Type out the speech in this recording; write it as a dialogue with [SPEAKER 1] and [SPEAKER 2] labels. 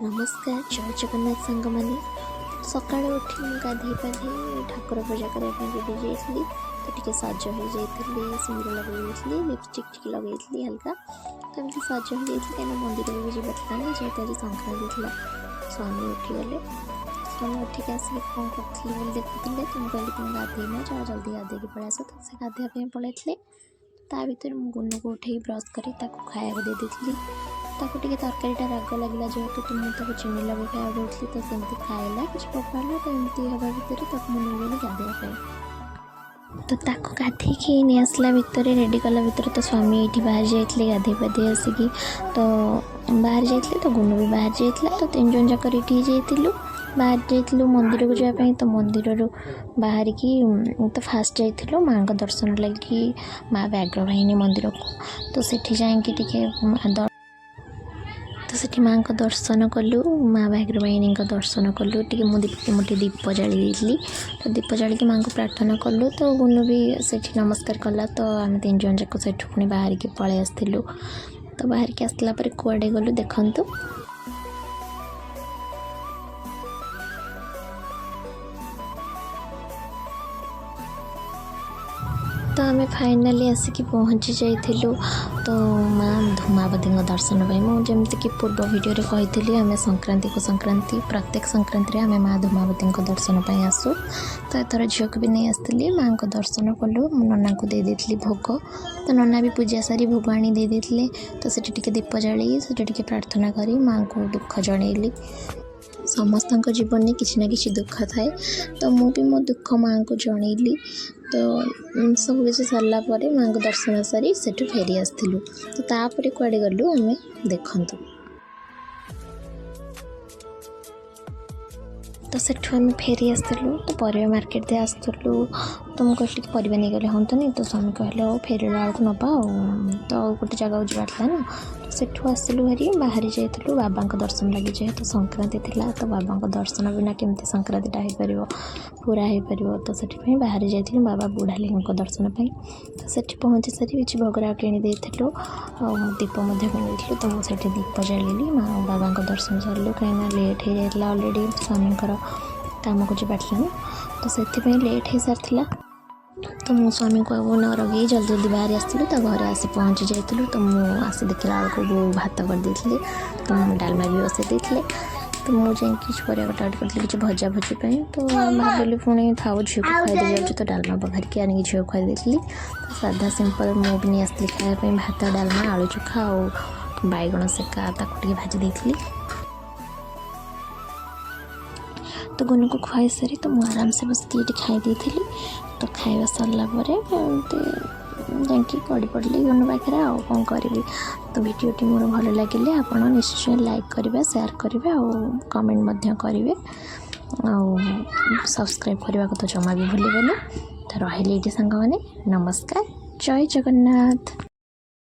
[SPEAKER 1] नमस्कार जय जगन्नाथ सांग मैंने सका उठी गाधे पाधे ठाकुर पूजा करने रेडी जाइली तो टी सज हो जाइली सिंदूर लगे लिपस्टिक टी लगे हल्का तो एमती सज हो जाती कहीं मंदिर भी जाता ना जेहतु आज संक्रांति थी स्वामी उठीगले स्वामी उठिक आसिक कौन करें देखुले तो मुझे कहली तुम गाधे न जाओ जल्दी गाधे पलि आस तो से गाधेवाई पलैते ता भर गुनु को उठे ब्रश कर खाया दे दी ताको टे तरकारीटा राग लगे जेहेतु तो मुझे चीनी लगे खाया दूसरी तो सेमती खाला कि पकड़ा तो एमती हवा भितर तक मुझे गली गाधेवाई तो ताको गाधे नहीं आसला भितर रेडी कला भितर तो स्वामी ये बाहर जाते गाधे पाधे आसिक तो बाहर जाते तो गुनु भी बाहर जाता तो 3 जन जाक रेडी जाइलु बाहर जाइलु मंदिर को जावाई तो मंदिर बाहर की तो फास्ट जाइलु माँ का दर्शन लगी माँ व्याघ्र वाहिनी मंदिर को तो सेठी जाइए तो सेठी माँ को दर्शन कलु माँ व्याघ्र वाहिनी दर्शन कलु टी मुझे दीप जाली तो दीप जाली माँ को प्रार्थना कलु तो गुनु भी सेठी नमस्कार कला तो आम 3 जन जाक से पुणी बाहर की पलि आसलु तो बाहर की आसला कुआडे गलु देखंतु तो आम फाइनाली आसिक पहुँची जाइलु तो माँ धूमावती दर्शन पाई मुझे कि पूर्व वीडियो कही आम संक्रांति को संक्रांति प्रत्येक संक्रांति आम माँ धूमावती दर्शन पाई आसू तो एथर झील को भी नहीं आसती माँ को दर्शन कलु नना को दे देती भोग तो नना भी पूजा सारी भोग आनी दे देते तो सेठी दीप जाली से प्रार्थना करी माँ को दुख जनइली समस्त जीवन में किसी ना कि दुख थाए तो मुझे मो दुख माँ को जनइली तो सब किसी सरला माँ को दर्शन सारी सेठू फेरी आसलु तो तापर कुआडे गलु आम देखंतु तो सेठू आम फेरी आसलु तो परिवा मार्केट दे आसलु तो मुझे कहली परिवा नहीं गले हंतनी तो स्वामी कहले फेरला बेलू नवा तो गोटे जगह जाता ना तो सेठू आसलु भारी बाहरी जाइलु बाबा दर्शन लगे जेहेतु संक्रांति थिला तो बाबा दर्शन बिना केमती संक्रांतिटा हो पार पूरा हो पार तो से बाहरी जाइलु बाबा बुढ़ालिंग दर्शन पाई तो सेठी पहुँची सारी किसी भोगरा किणी देलु दीप किणी तो मुझे दीप जाली माँ बाबा दर्शन सारू कहीं लेट हो जाता अलरेडी स्वामी काम को जाता ना तो से लेट हो सारी तो मो स्वामी को अब न रगे जल्दी जल्दी बाहर आसलु तो घर आसी पहुँची जाइलु तो मुझे आसी देखला बेलू बो भात कर देती तो डालमा भी बसई देते तो मुझे पर करी किसी भजा भजी तो भाविली पुणी थाऊ झील को खुआई दे तो डालमा बघारिकी आनिक झील खुआई देती तो साधा सिंपल मु भी नहीं आसती खायापी भात डालमा आलू चोखा और बैगण सेका ताकू भाजी देती तो गुनु को खुआई सारी तो मुझे आराम से बस ये खाई थी तो खाଇବା सरला जाकि गड़ी पड़े गुनु पाखे आउ कौन करी तो वीडियोटी मोर भल लगे आप निश्चय लाइक करेंगे शेयर करेंगे और कमेंट करेंगे सब्सक्राइब करने को तो जमा भी भूलें तो रही सांग मैंने नमस्कार जय जगन्नाथ।